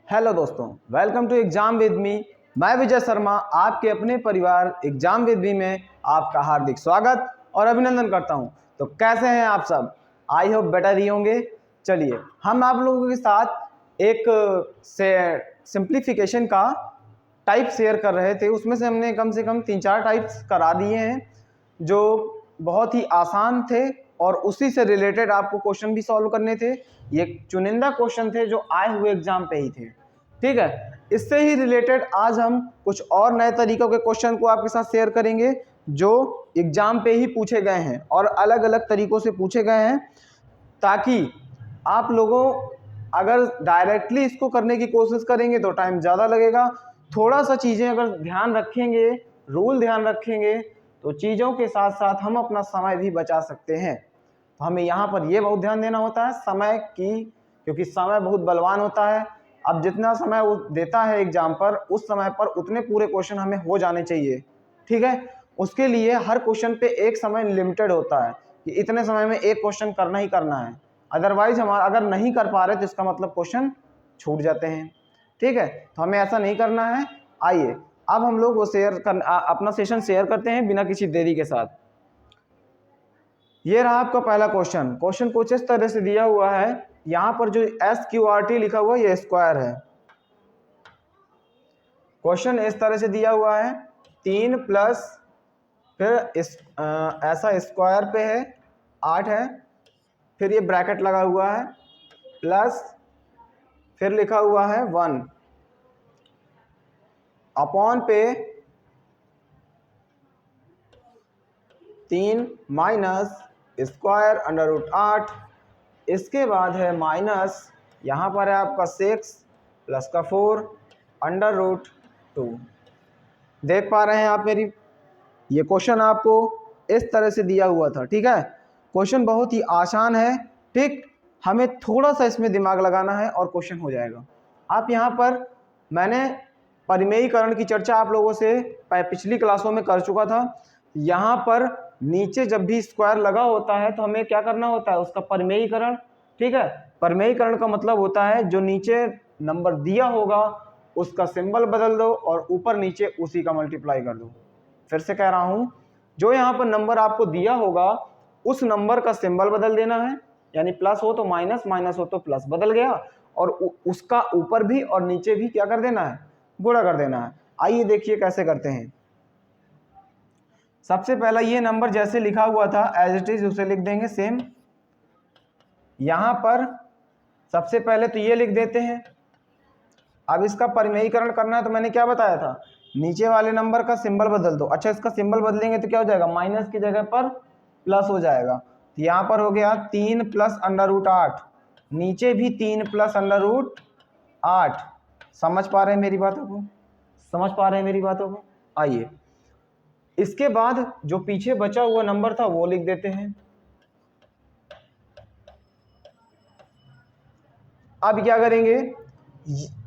Hello दोस्तों, welcome to exam with me. मैं विजय शर्मा आपके अपने परिवार एग्जाम विद मी में आपका हार्दिक स्वागत और अभिनंदन करता हूं। तो कैसे हैं आप सब? आई होप बेटर ही होंगे। चलिए, हम आप लोगों के साथ एक सिंप्लीफिकेशन का टाइप शेयर कर रहे थे। उसमें से हमने कम से कम 3-4 टाइप्स करा दिए हैं जो बहुत ही आसान थे और उसी से रिलेटेड आपको क्वेश्चन भी सॉल्व करने थे। ये चुनिंदा क्वेश्चन थे जो आए हुए एग्जाम पे ही थे। ठीक है, इससे ही रिलेटेड आज हम कुछ और नए तरीकों के क्वेश्चन को आपके साथ शेयर करेंगे जो एग्जाम पे ही पूछे गए हैं और अलग अलग तरीकों से पूछे गए हैं, ताकि आप लोगों अगर डायरेक्टली इसको करने की कोशिश करेंगे तो टाइम ज़्यादा लगेगा। थोड़ा सा चीज़ें अगर ध्यान रखेंगे, रूल ध्यान रखेंगे, तो चीज़ों के साथ साथ हम अपना समय भी बचा सकते हैं। तो हमें यहाँ पर ये बहुत ध्यान देना होता है समय की, क्योंकि समय बहुत बलवान होता है। अब जितना समय वो देता है एग्जाम पर, उस समय पर उतने पूरे क्वेश्चन हमें हो जाने चाहिए। ठीक है, उसके लिए हर क्वेश्चन पे एक समय लिमिटेड होता है कि इतने समय में एक क्वेश्चन करना ही करना है। अदरवाइज हमारा अगर नहीं कर पा रहे तो इसका मतलब क्वेश्चन छूट जाते हैं। ठीक है, तो हमें ऐसा नहीं करना है। आइए अब हम लोग वो अपना सेशन शेयर करते हैं बिना किसी देरी के साथ। ये रहा आपका पहला क्वेश्चन। क्वेश्चन कुछ इस तरह से दिया हुआ है। यहाँ पर जो SQRT लिखा हुआ है ये स्क्वायर है। क्वेश्चन इस तरह से दिया हुआ है 3 प्लस फिर ऐसा स्क्वायर पे है 8 है, फिर ये ब्रैकेट लगा हुआ है प्लस फिर लिखा हुआ है 1 अपॉन पे 3 माइनस स्क्वायर अंडर रूट 8, इसके बाद है माइनस यहाँ पर है आपका 6 प्लस का 4 अंडर रूट 2। देख पा रहे हैं आप मेरी? ये क्वेश्चन आपको इस तरह से दिया हुआ था। ठीक है, क्वेश्चन बहुत ही आसान है। ठीक, हमें थोड़ा सा इसमें दिमाग लगाना है और क्वेश्चन हो जाएगा। आप यहाँ पर मैंने परिमेयीकरण की चर्चा आप लोगों से पिछली क्लासों में कर चुका था। यहाँ पर नीचे जब भी स्क्वायर लगा होता है तो हमें क्या करना होता है, उसका परिमेयीकरण। ठीक है, परिमेयीकरण का मतलब होता है जो नीचे नंबर दिया होगा उसका सिंबल बदल दो और ऊपर नीचे उसी का मल्टीप्लाई कर दो। फिर से कह रहा हूं, जो यहाँ पर नंबर आपको दिया होगा उस नंबर का सिंबल बदल देना है, यानी प्लस हो तो माइनस, माइनस हो तो प्लस, बदल गया, और उसका ऊपर भी और नीचे भी क्या कर देना है, गुणा कर देना है। आइए देखिए कैसे करते हैं। सबसे पहला ये नंबर जैसे लिखा हुआ था एज इट इज उसे लिख देंगे सेम। यहां पर सबसे पहले तो ये लिख देते हैं। अब इसका परिमेयीकरण करना है तो मैंने क्या बताया था, नीचे वाले नंबर का सिंबल बदल दो। अच्छा, इसका सिंबल बदलेंगे तो क्या हो जाएगा, माइनस की जगह पर प्लस हो जाएगा। तो यहाँ पर हो गया 3 प्लस अंडर रूट 8, नीचे भी 3 प्लस अंडर रूट 8। समझ पा रहे हैं मेरी बातों को? समझ पा रहे हैं मेरी बातों को? आइए, इसके बाद जो पीछे बचा हुआ नंबर था वो लिख देते हैं। अब क्या करेंगे,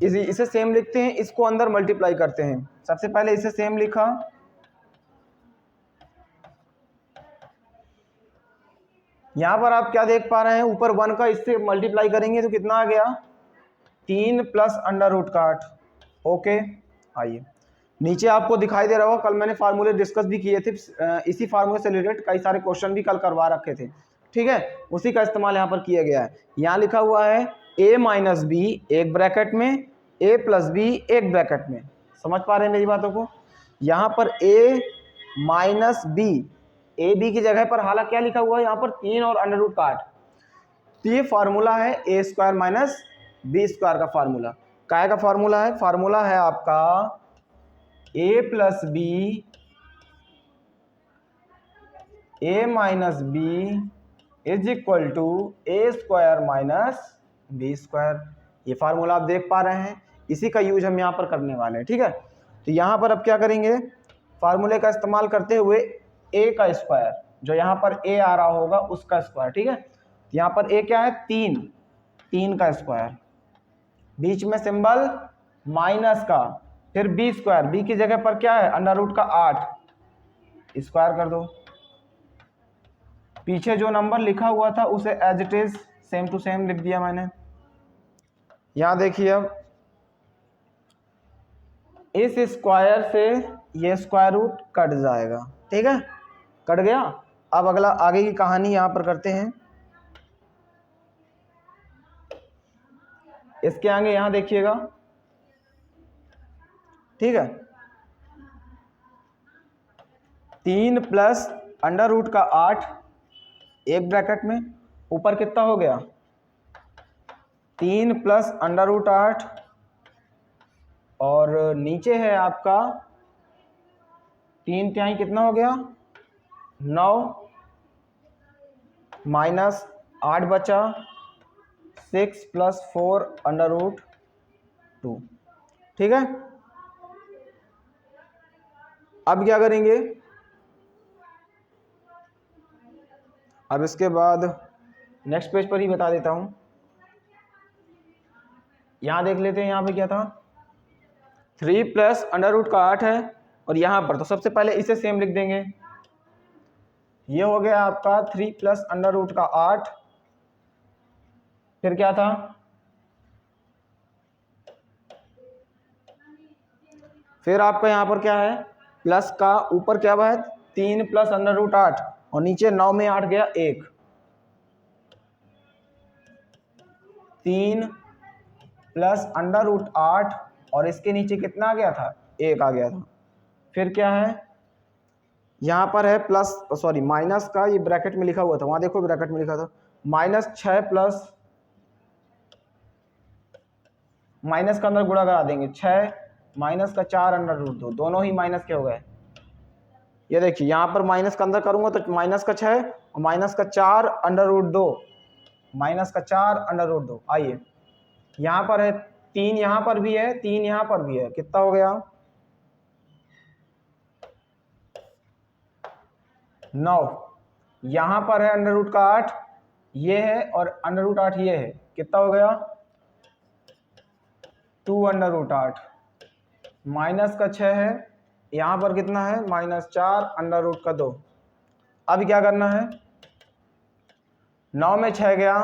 इसे सेम लिखते हैं, इसको अंदर मल्टीप्लाई करते हैं। सबसे पहले इसे सेम लिखा, यहां पर आप क्या देख पा रहे हैं, ऊपर 1 का इससे मल्टीप्लाई करेंगे तो कितना आ गया, 3 प्लस अंडर रूट का 8। ओके, आइए नीचे आपको दिखाई दे रहा होगा, कल मैंने फार्मूले डिस्कस भी किए थे, इसी फार्मूले से रिलेटेड कई सारे क्वेश्चन भी कल करवा रखे थे। ठीक है, उसी का इस्तेमाल यहाँ पर किया गया है। यहाँ लिखा हुआ है a माइनस बी एक ब्रैकेट में, a प्लस बी एक ब्रैकेट में। समझ पा रहे हैं मेरी बातों को? यहाँ पर a minus B, A B की जगह पर हालांकि क्या लिखा हुआ है यहाँ पर 3 और अंडर रूट का 8। तो ये फार्मूला है A square minus B square का फार्मूला। काय का फार्मूला है? फार्मूला है आपका A plus B, A minus B is equal to A square minus B square. ये फार्मूला आप देख पा रहे हैं, इसी का यूज हम यहाँ पर करने वाले हैं। ठीक है, तो यहाँ पर अब क्या करेंगे, फार्मूले का इस्तेमाल करते हुए ए का स्क्वायर, जो यहाँ पर ए आ रहा होगा उसका स्क्वायर। ठीक है, तो यहाँ पर ए क्या है, 3 का स्क्वायर, बीच में सिंबल माइनस का, फिर बी स्क्वायर, बी की जगह पर क्या है, अंडर रूट का 8, स्क्वायर कर दो। पीछे जो नंबर लिखा हुआ था उसे as it is same to same लिख दिया मैंने। यहां देखिए, अब इस स्क्वायर से ये स्क्वायर रूट कट जाएगा, ठीक है, कट गया। अब अगला आगे की कहानी यहाँ पर करते हैं। इसके आगे यहाँ देखिएगा, ठीक है, 3 प्लस अंडर रूट का 8 एक ब्रैकेट में, ऊपर कितना हो गया 3 प्लस अंडर रूट 8 और नीचे है आपका 3 तिहाई कितना हो गया 9 माइनस 8 बचा 6 प्लस 4 अंडर रूट 2, ठीक है। अब क्या करेंगे, अब इसके बाद नेक्स्ट पेज पर ही बता देता हूं। यहां देख लेते हैं, यहां पे क्या था 3 प्लस अंडर रूट का 8 है और यहां पर तो सबसे पहले इसे सेम लिख देंगे। ये हो गया आपका 3 प्लस अंडर रूट का 8, फिर क्या था फिर आपका यहां पर क्या है प्लस का ऊपर क्या हुआ है 3 प्लस अंडर रूट 8 और नीचे 9 में 8 गया 1, 3 प्लस अंडर रूट 8 और इसके नीचे कितना आ गया था 1 आ गया था। फिर क्या है यहाँ पर है प्लस सॉरी माइनस का, ये ब्रैकेट में लिखा हुआ था, वहां देखो ब्रैकेट में लिखा था माइनस 6 प्लस माइनस का अंदर गुणा करा देंगे 6 माइनस का 4 अंडर रूट 2, दोनों ही माइनस के हो गए। ये देखिए यहाँ पर माइनस का अंदर करूंगा तो माइनस का 6 और माइनस का 4 अंडर रूट 2, माइनस का 4 अंडर रूट 2। आइए यहाँ पर है 3, यहाँ पर भी है 3, यहाँ पर भी है, कितना हो गया 9, यहाँ पर है अंडर रूट का 8 ये है और अंडर रूट 8 ये है, कितना हो गया 2 अंडर रूट 8, माइनस का 6 है, यहाँ पर कितना है माइनस 4 अंडर रूट का 2। अब क्या करना है 9 में 6 गया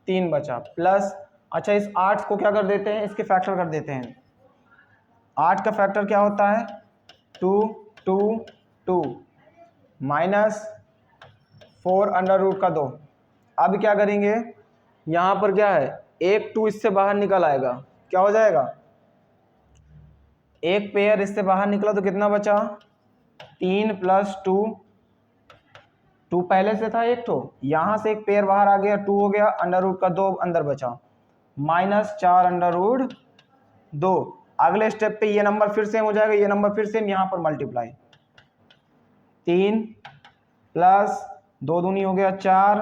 3 बचा प्लस, अच्छा इस 8 को क्या कर देते हैं इसके फैक्टर कर देते हैं। 8 का फैक्टर क्या होता है 2 2 2 माइनस 4 अंडर रूट का 2। अब क्या करेंगे यहाँ पर क्या है 1 2 इससे बाहर निकल आएगा, क्या हो जाएगा एक पेयर इससे बाहर निकला तो कितना बचा 3 प्लस 2 2 पहले से था एक, तो यहां से एक पेयर बाहर आ गया 2 हो गया, अंडर रूट का 2 अंदर बचा माइनस 4 अंडर रूट 2। अगले स्टेप पे ये नंबर फिर सेम हो जाएगा, ये नंबर फिर सेम, यहां पर मल्टीप्लाई 3 प्लस 2 दूनी हो गया 4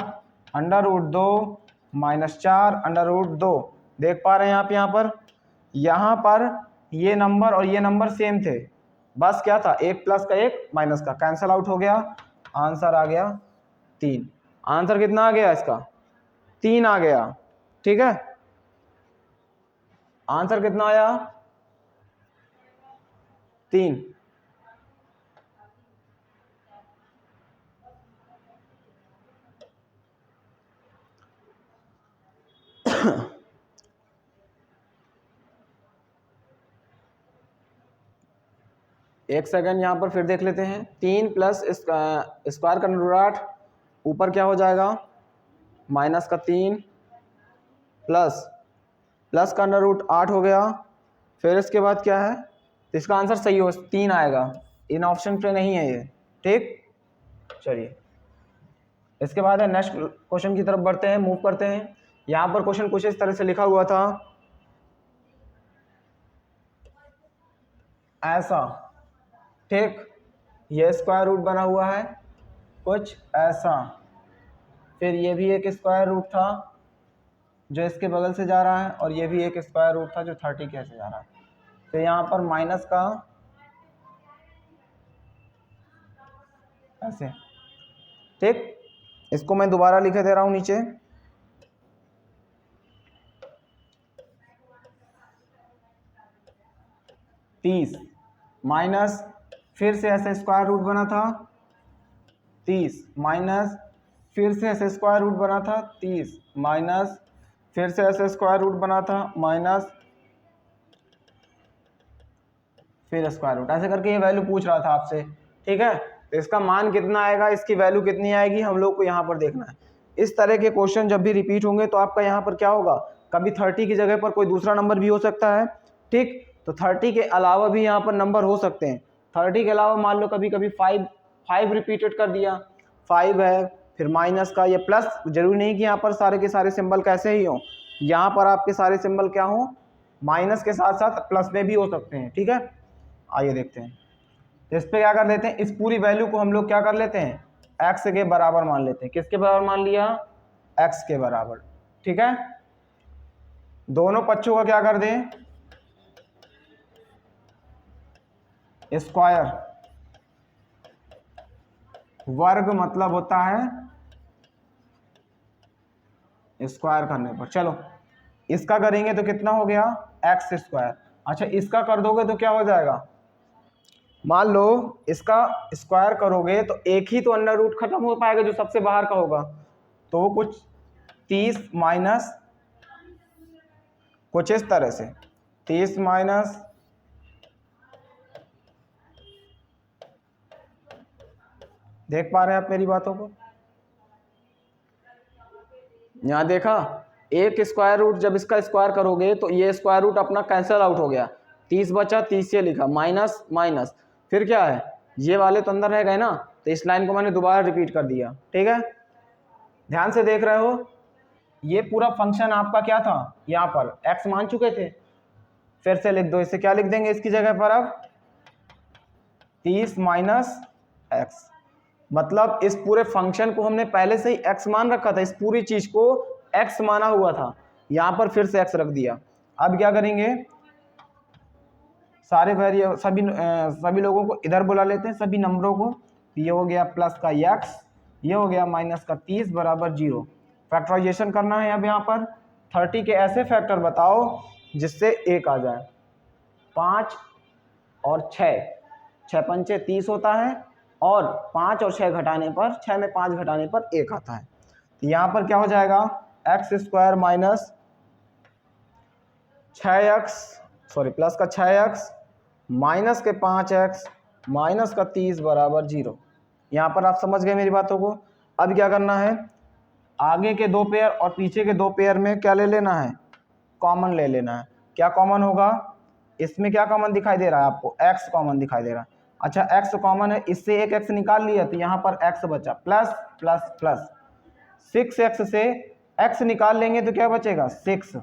under root 2 minus 4 under root 2। देख पा रहे हैं आप यहाँ पर ये नंबर और ये नंबर सेम थे, बस क्या था एक प्लस का एक माइनस का कैंसल आउट हो गया, आंसर आ गया 3। आंसर कितना आ गया इसका 3 आ गया, ठीक है। आंसर कितना आया 3। एक सेकंड यहाँ पर फिर देख लेते हैं। 3 प्लस स्क्वायर का अंडर रूट 8 ऊपर क्या हो जाएगा माइनस का 3 प्लस प्लस का अंडर रूट 8 हो गया। फिर इसके बाद क्या है इसका आंसर सही हो 3 आएगा, इन ऑप्शन पे नहीं है ये, ठीक। चलिए इसके बाद है नेक्स्ट क्वेश्चन की तरफ बढ़ते हैं, मूव करते हैं। यहाँ पर क्वेश्चन कुछ इस तरह से लिखा हुआ था ऐसा, ठीक, ये स्क्वायर रूट बना हुआ है कुछ ऐसा, फिर ये भी एक स्क्वायर रूट था जो इसके बगल से जा रहा है और ये भी एक स्क्वायर रूट था जो 30 के ऐसे जा रहा है। तो यहाँ पर माइनस का ऐसे, ठीक। इसको मैं दोबारा लिखे दे रहा हूँ नीचे, तीस माइनस फिर से ऐसे स्क्वायर रूट बना था 30 माइनस फिर से ऐसे स्क्वायर रूट बना था 30 माइनस फिर से ऐसे स्क्वायर रूट बना था माइनस फिर स्क्वायर रूट, ऐसे करके ये वैल्यू पूछ रहा था आपसे, ठीक है। तो इसका मान कितना आएगा, इसकी वैल्यू कितनी आएगी, हम लोग को यहाँ पर देखना है। इस तरह के क्वेश्चन जब भी रिपीट होंगे तो आपका यहाँ पर क्या होगा, कभी 30 की जगह पर कोई दूसरा नंबर भी हो सकता है, ठीक। तो 30 के अलावा भी यहाँ पर नंबर हो सकते हैं। 30 के अलावा मान लो कभी कभी 5 रिपीटेड कर दिया, 5 है, फिर माइनस का, ये प्लस, जरूरी नहीं कि यहाँ पर सारे के सारे सिंबल कैसे ही हों, यहाँ पर आपके सारे सिंबल क्या हों, माइनस के साथ साथ प्लस में भी हो सकते हैं, ठीक है। आइए देखते हैं, इस पे क्या कर लेते हैं, इस पूरी वैल्यू को हम लोग क्या कर लेते हैं, x के बराबर मान लेते हैं। किसके बराबर मान लिया, x के बराबर, ठीक है। दोनों पक्षों का क्या कर दें, स्क्वायर, वर्ग मतलब होता है स्क्वायर करने पर। चलो इसका करेंगे तो कितना हो गया, एक्स स्क्वायर। अच्छा इसका कर दोगे तो क्या हो जाएगा, मान लो इसका स्क्वायर करोगे तो एक ही तो अंडर रूट खत्म हो पाएगा जो सबसे बाहर का होगा, तो वो कुछ 30 माइनस कुछ इस तरह से 30 माइनस, देख पा रहे हैं आप मेरी बातों को, यहां देखा, एक स्क्वायर रूट जब इसका स्क्वायर करोगे तो ये स्क्वायर रूट अपना कैंसिल आउट हो गया, 30 बचा, 30 से लिखा, माइनस माइनस, फिर क्या है, ये वाले तो अंदर रह गए ना, तो इस लाइन को मैंने दोबारा रिपीट कर दिया, ठीक है। ध्यान से देख रहे हो, ये पूरा फंक्शन आपका क्या था, यहाँ पर x मान चुके थे, फिर से लिख दो, इसे क्या लिख देंगे इसकी जगह पर अब 30 माइनस एक्स, मतलब इस पूरे फंक्शन को हमने पहले से ही x मान रखा था, इस पूरी चीज को x माना हुआ था, यहाँ पर फिर से x रख दिया। अब क्या करेंगे, सारे वेरिएबल सभी लोगों को इधर बुला लेते हैं, सभी नंबरों को, ये हो गया प्लस का x, ये हो गया माइनस का 30 बराबर 0। फैक्टराइजेशन करना है अब यहाँ पर 30 के ऐसे फैक्टर बताओ जिससे 1 आ जाए, 5 और 6, 6 पंचे 30 होता है, और 5 और 6 घटाने पर, 6 में 5 घटाने पर 1 आता है, तो यहाँ पर क्या हो जाएगा, x square minus 6x, sorry plus का 6x माइनस के 5x माइनस का 30 बराबर 0। यहाँ पर आप समझ गए मेरी बातों को। अब क्या करना है, आगे के 2 पेयर और पीछे के 2 पेयर में क्या ले लेना है, कॉमन ले लेना है। क्या कॉमन होगा, इसमें क्या कॉमन दिखाई दे रहा है आपको, x कॉमन दिखाई दे रहा है। अच्छा x कॉमन है, इससे एक x निकाल लिया तो यहाँ पर x बचा, प्लस प्लस प्लस, 6x से x निकाल लेंगे तो क्या बचेगा 6।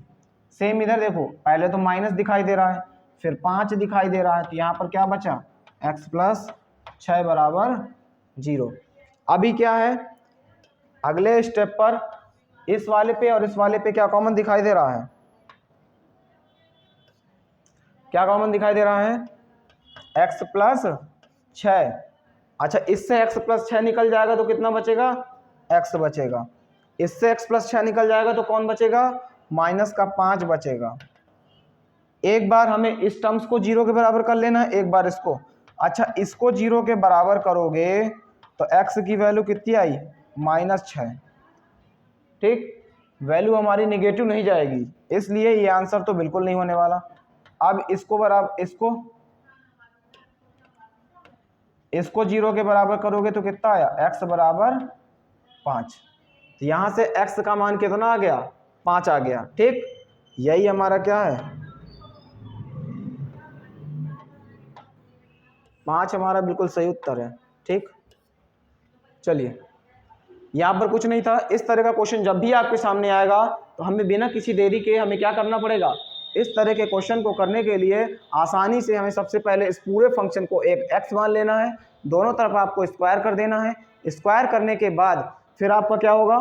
सेम इधर देखो, पहले तो माइनस दिखाई दे रहा है, फिर 5 दिखाई दे रहा है, तो यहाँ पर क्या बचा, x प्लस 6 बराबर 0। अभी क्या है, अगले स्टेप पर इस वाले पे और इस वाले पे क्या कॉमन दिखाई दे रहा है, क्या कॉमन दिखाई दे रहा है, x प्लस 6। अच्छा इससे x प्लस 6 निकल जाएगा तो कितना बचेगा, x बचेगा। इससे x प्लस 6 निकल जाएगा तो कौन बचेगा, माइनस का 5 बचेगा। एक बार हमें इस टर्म्स को 0 के बराबर कर लेना है, एक बार इसको। अच्छा इसको 0 के बराबर करोगे तो x की वैल्यू कितनी आई, -6, ठीक। वैल्यू हमारी नेगेटिव नहीं जाएगी, इसलिए ये आंसर तो बिल्कुल नहीं होने वाला। अब इसको बराबर, इसको 0 के बराबर करोगे तो कितना आया, x बराबर 5, तो यहाँ से x का मान कितना आ गया, 5 आ गया, ठीक। यही हमारा क्या है, 5 हमारा बिल्कुल सही उत्तर है, ठीक। चलिए यहाँ पर कुछ नहीं था। इस तरह का क्वेश्चन जब भी आपके सामने आएगा तो हमें बिना किसी देरी के हमें क्या करना पड़ेगा, इस तरह के क्वेश्चन को करने के लिए आसानी से हमें सबसे पहले इस पूरे फंक्शन को एक x मान लेना है, दोनों तरफ आपको स्क्वायर कर देना है। स्क्वायर करने के बाद फिर आपका क्या होगा,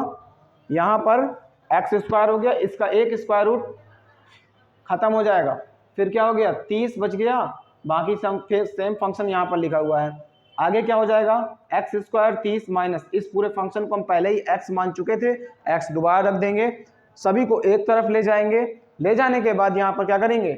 यहाँ पर एक्स स्क्वायर हो गया, इसका एक स्क्वायर रूट खत्म हो जाएगा, फिर क्या हो गया 30 बच गया, बाकी सेम फंक्शन यहाँ पर लिखा हुआ है। आगे क्या हो जाएगा, एक्स स्क्वायर 30 माइनस, इस पूरे फंक्शन को हम पहले ही x मान चुके थे, x दोबारा रख देंगे, सभी को एक तरफ ले जाएंगे। ले जाने के बाद यहाँ पर क्या करेंगे,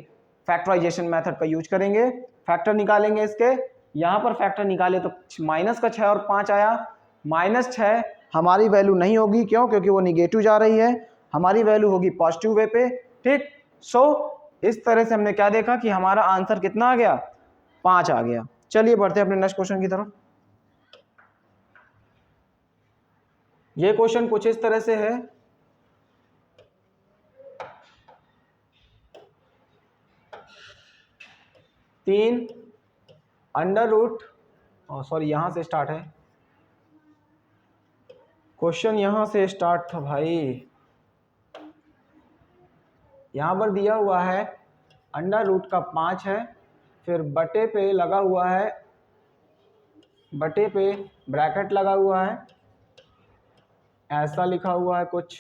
फैक्टराइजेशन मेथड का यूज करेंगे, फैक्टर निकालेंगे इसके। यहाँ पर फैक्टर निकाले तो माइनस का 6 और 5 आया, -6 हमारी वैल्यू नहीं होगी, क्यों, क्योंकि वो निगेटिव जा रही है, हमारी वैल्यू होगी पॉजिटिव वे पे, ठीक। सो इस तरह से हमने क्या देखा कि हमारा आंसर कितना आ गया, 5 आ गया। चलिए बढ़ते हैं अपने नेक्स्ट क्वेश्चन की तरफ। ये क्वेश्चन कुछ इस तरह से है, तीन अंडर रूट, सॉरी यहां से स्टार्ट है क्वेश्चन, यहां से स्टार्ट था भाई। यहां पर दिया हुआ है अंडर रूट का 5 है, फिर बटे पे लगा हुआ है, बटे पे ब्रैकेट लगा हुआ है, ऐसा लिखा हुआ है कुछ,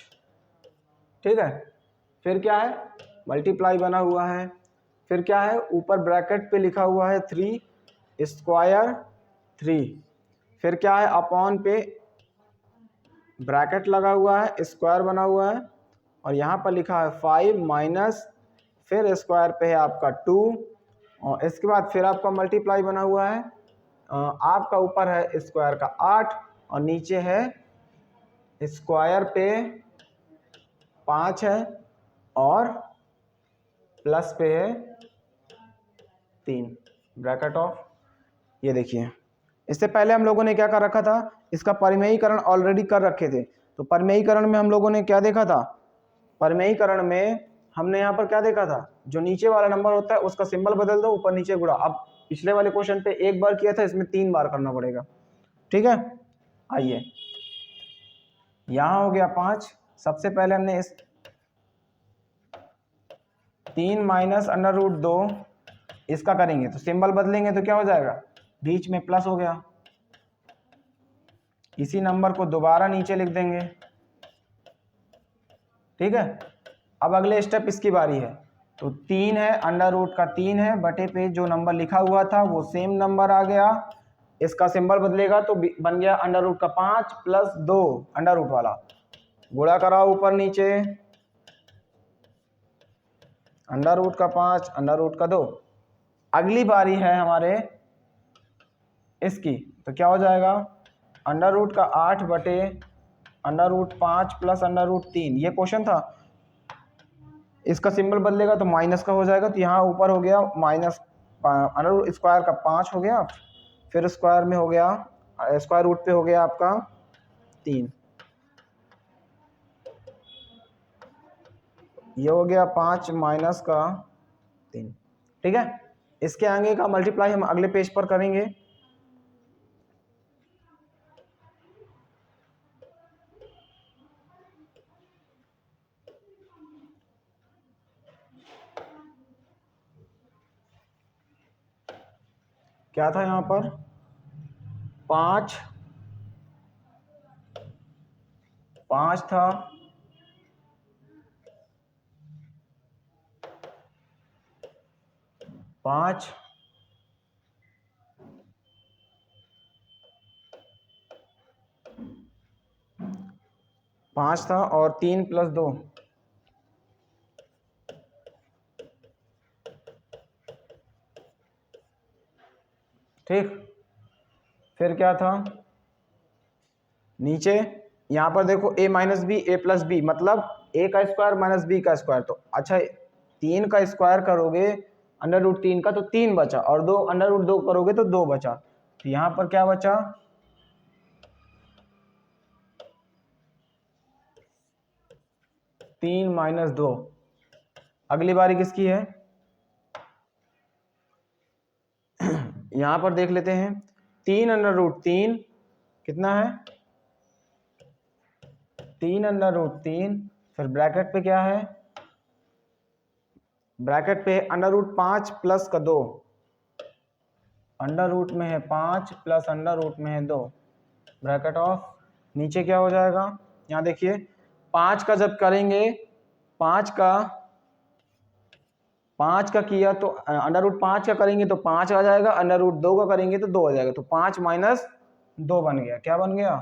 ठीक है। फिर क्या है, मल्टीप्लाई बना हुआ है, फिर क्या है, ऊपर ब्रैकेट पे लिखा हुआ है 3 स्क्वायर 3, फिर क्या है, अपॉन पे ब्रैकेट लगा हुआ है, स्क्वायर बना हुआ है, और यहाँ पर लिखा है 5 माइनस, फिर स्क्वायर पे है आपका 2, और इसके बाद फिर आपका मल्टीप्लाई बना हुआ है, आपका ऊपर है स्क्वायर का 8 और नीचे है स्क्वायर पे 5 है और प्लस पे है 3 ब्रैकेट ऑफ। ये देखिए, इससे पहले हम लोगों ने क्या कर रखा था, इसका परिमेयीकरण ऑलरेडी कर रखे थे। तो परिमेयीकरण में हम लोगों ने क्या देखा था, परिमेयीकरण में हमने यहाँ पर क्या देखा था, जो नीचे वाला नंबर होता है उसका सिंबल बदल दो, ऊपर नीचे गुणा। अब पिछले वाले क्वेश्चन पे एक बार किया था, इसमें 3 बार करना पड़ेगा, ठीक है। आइए, यहाँ हो गया 5, सबसे पहले हमने इस 3 माइनस अंडर रूट 2 इसका करेंगे, तो सिंबल बदलेंगे तो क्या हो जाएगा, बीच में प्लस हो गया। इसी नंबर को दोबारा नीचे लिख देंगे, ठीक है। अब अगले स्टेप इसकी बारी है, तो 3 है, अंडर रूट का 3 है, बटे पे जो नंबर लिखा हुआ था वो सेम नंबर आ गया, इसका सिंबल बदलेगा तो बन गया अंडर रूट का 5 प्लस 2 अंडर रूट वाला, गुणा कराओ ऊपर नीचे, अंडर रूट का 5 अंडर रूट का 2। अगली बारी है हमारे इसकी, तो क्या हो जाएगा, अंडर रूट का 8 बटे under root 5 plus under root 3, ये क्वेश्चन था। इसका सिंबल बदलेगा तो माइनस का हो जाएगा, तो यहाँ ऊपर हो गया माइनस अंडर रूट स्क्वायर का 5 हो गया, फिर स्क्वायर में हो गया, स्क्वायर रूट पे हो गया आपका 3, ये हो गया 5 माइनस का 3, ठीक है। इसके आगे का मल्टीप्लाई हम अगले पेज पर करेंगे। क्या था यहाँ पर, 5 था, 5 5 था और 3 प्लस 2, ठीक। फिर क्या था नीचे, यहाँ पर देखो a minus B A plus B, मतलब a का स्क्वायर माइनस b का स्क्वायर, तो अच्छा 3 का स्क्वायर करोगे अंडर रूट 3 का तो 3 बचा, और 2 अंडर रूट 2 करोगे तो 2 बचा, तो यहाँ पर क्या बचा, 3 माइनस 2। अगली बारी किसकी है, यहाँ पर देख लेते हैं, 3 अंडर रूट 3 कितना है, 3 अंडर रूट 3, फिर ब्रैकेट पे क्या है, ब्रैकेट पे अंडर रूट 5 प्लस का 2, अंडर रूट में है 5 प्लस अंडर रूट में है 2, ब्रैकेट ऑफ, नीचे क्या हो जाएगा, यहाँ देखिए 5 का जब करेंगे, 5 का किया तो अंडर रूट 5 का करेंगे तो 5 आ जाएगा, अंडर रूट 2 का करेंगे तो 2 आ जाएगा, तो 5 माइनस 2 बन गया, क्या बन गया,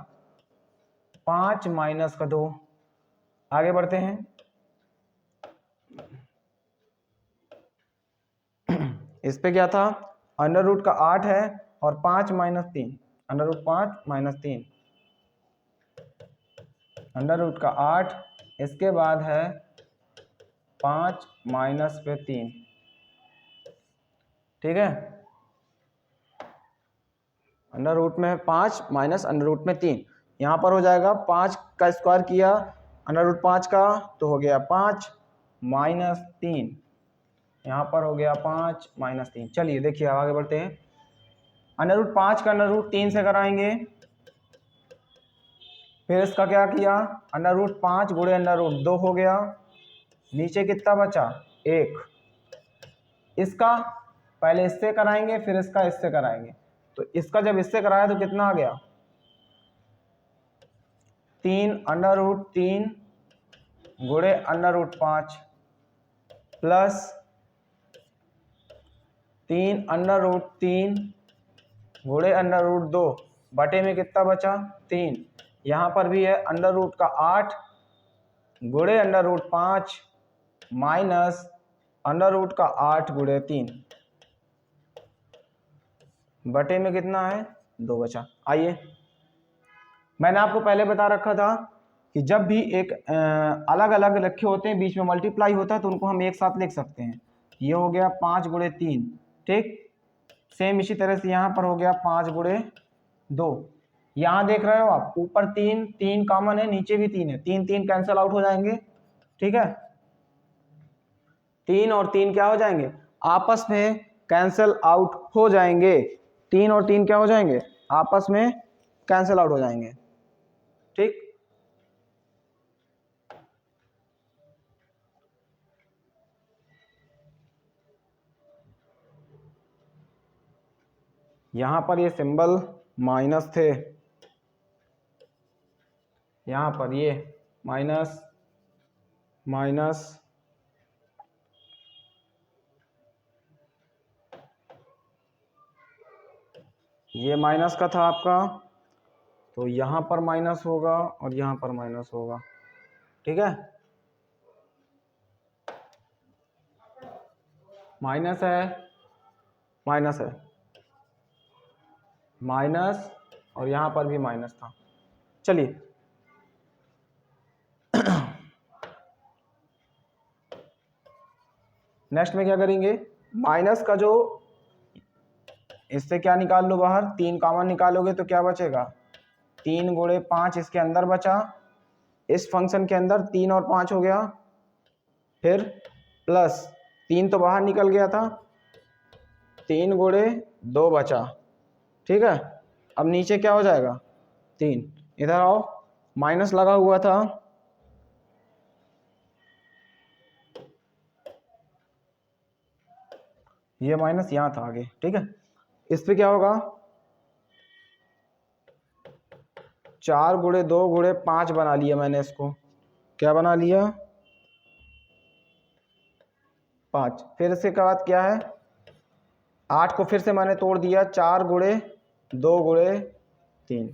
5 माइनस का 2। आगे बढ़ते हैं, इस पे क्या था, अंडर रूट का 8 है और 5 minus 3, under root 5 minus 3, under root का 8, इसके बाद है 5 माइनस पे 3, ठीक है। अंडर रूट में 5 माइनस अंडर रूट में 3, यहाँ पर हो जाएगा 5 का स्क्वायर किया अंडर रूट 5 का तो हो गया 5 माइनस 3, यहाँ पर हो गया 5 माइनस 3। चलिए देखिए आगे बढ़ते हैं। अंडर रूट 5 का अंडर रूट 3 से कराएंगे, फिर इसका क्या किया अंडर रूट 5 गुणे अंडर रूट 2 हो गया, नीचे कितना बचा 1। इसका पहले इससे कराएंगे फिर इसका इससे कराएंगे, तो इसका जब इससे कराया तो कितना आ गया 3 अंडर रूट 3 गुणे under root 5 plus 3 under root 3 गुणे अंडर रूट 2 बटे में कितना बचा 3। यहाँ पर भी है अंडर रूट का 8 गुणे under root 5 minus under root का 8 गुणे 3 बटे में कितना है 2 बचा। आइए मैंने आपको पहले बता रखा था कि जब भी एक अलग अलग रखे होते हैं बीच में मल्टीप्लाई होता है तो उनको हम एक साथ लिख सकते हैं। ये हो गया 5 गुणे 3, ठीक। सेम इसी तरह से यहाँ पर हो गया 5 गुणे 2। यहाँ देख रहे हो आप ऊपर 3 3 कॉमन है, नीचे भी 3 है, 3 3 कैंसिल आउट हो जाएंगे, ठीक है। 3 और 3 क्या हो जाएंगे आपस में कैंसिल आउट हो जाएंगे, 3 और 3 क्या हो जाएंगे आपस में कैंसिल आउट हो जाएंगे, ठीक। यहां पर ये सिंबल माइनस थे, यहां पर ये माइनस माइनस ये माइनस का था आपका, तो यहां पर माइनस होगा और यहां पर माइनस होगा, ठीक है। माइनस है माइनस है माइनस और यहां पर भी माइनस था। चलिए नेक्स्ट में क्या करेंगे, माइनस का जो इससे क्या निकाल लो बाहर, 3 कॉमन निकालोगे तो क्या बचेगा 3 गुणे 5 इसके अंदर बचा, इस फंक्शन के अंदर 3 और 5 हो गया, फिर प्लस 3 तो बाहर निकल गया था, 3 गुणे 2 बचा, ठीक है। अब नीचे क्या हो जाएगा 3, इधर आओ माइनस लगा हुआ था, ये माइनस यहाँ था आगे, ठीक है। इस पे क्या होगा 4 गुणे 2 गुणे 5 बना लिया मैंने, इसको क्या बना लिया 5। फिर इसके बाद क्या है 8 को फिर से मैंने तोड़ दिया, 4 गुणे 2 गुणे 3,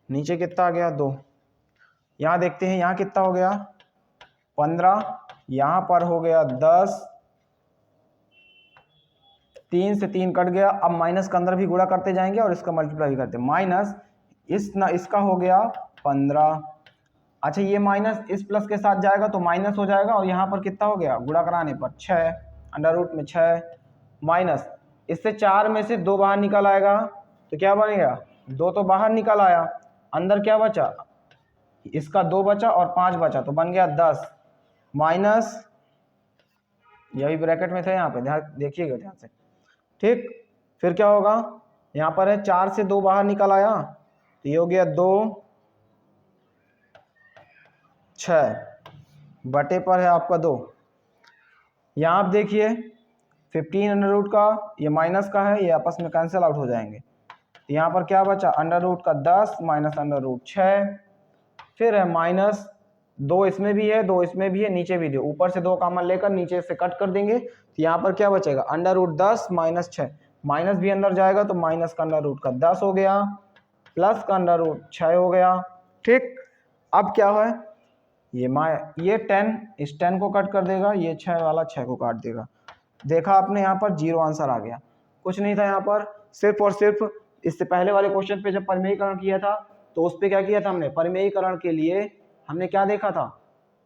नीचे कितना आ गया 2। यहाँ देखते हैं यहाँ कितना हो गया 15, यहाँ पर हो गया 10, 3 से 3 कट गया। अब माइनस के अंदर भी गुणा करते जाएंगे और इसका मल्टीप्लाई भी करते हैं, माइनस इसका हो गया 15। अच्छा ये माइनस इस प्लस के साथ जाएगा तो माइनस हो जाएगा, और यहाँ पर कितना हो गया गुणा कराने पर 6 अंडर रूट में 6 माइनस इससे 4 में से 2 बाहर निकल आएगा तो क्या बनेगा 2 तो बाहर निकल आया, अंदर क्या बचा इसका 2 बचा और 5 बचा तो बन गया 10 माइनस, यही ब्रैकेट में था यहाँ पे ध्यान देखिएगा ध्यान से, ठीक। फिर क्या होगा यहाँ पर है 4 से 2 बाहर निकल आया तो ये हो गया 2 6 बटे पर है आपका 2। यहाँ आप देखिए 15 अंडर रूट का ये माइनस का है, ये आपस में कैंसिल आउट हो जाएंगे, तो यहाँ पर क्या बचा अंडर रूट का 10 माइनस अंडर रूट 6, फिर है माइनस 2 इसमें भी है 2 इसमें भी है नीचे भी दो, ऊपर से 2 कॉमन लेकर नीचे से कट कर देंगे तो यहाँ पर क्या बचेगा अंडर रूट 10 माइनस 6, माइनस भी अंदर जाएगा तो माइनस का अंडर रूट का 10 हो गया प्लस का अंडर रूट 6 हो गया, ठीक। अब क्या है ये 10 इस 10 को कट कर देगा, ये 6 वाला 6 को काट देगा, देखा आपने यहाँ पर 0 आंसर आ गया। कुछ नहीं था यहाँ पर, सिर्फ और सिर्फ इससे पहले वाले क्वेश्चन पे जब परिमेयीकरण किया था तो उस पर क्या किया था हमने, परिमेयीकरण के लिए हमने क्या देखा था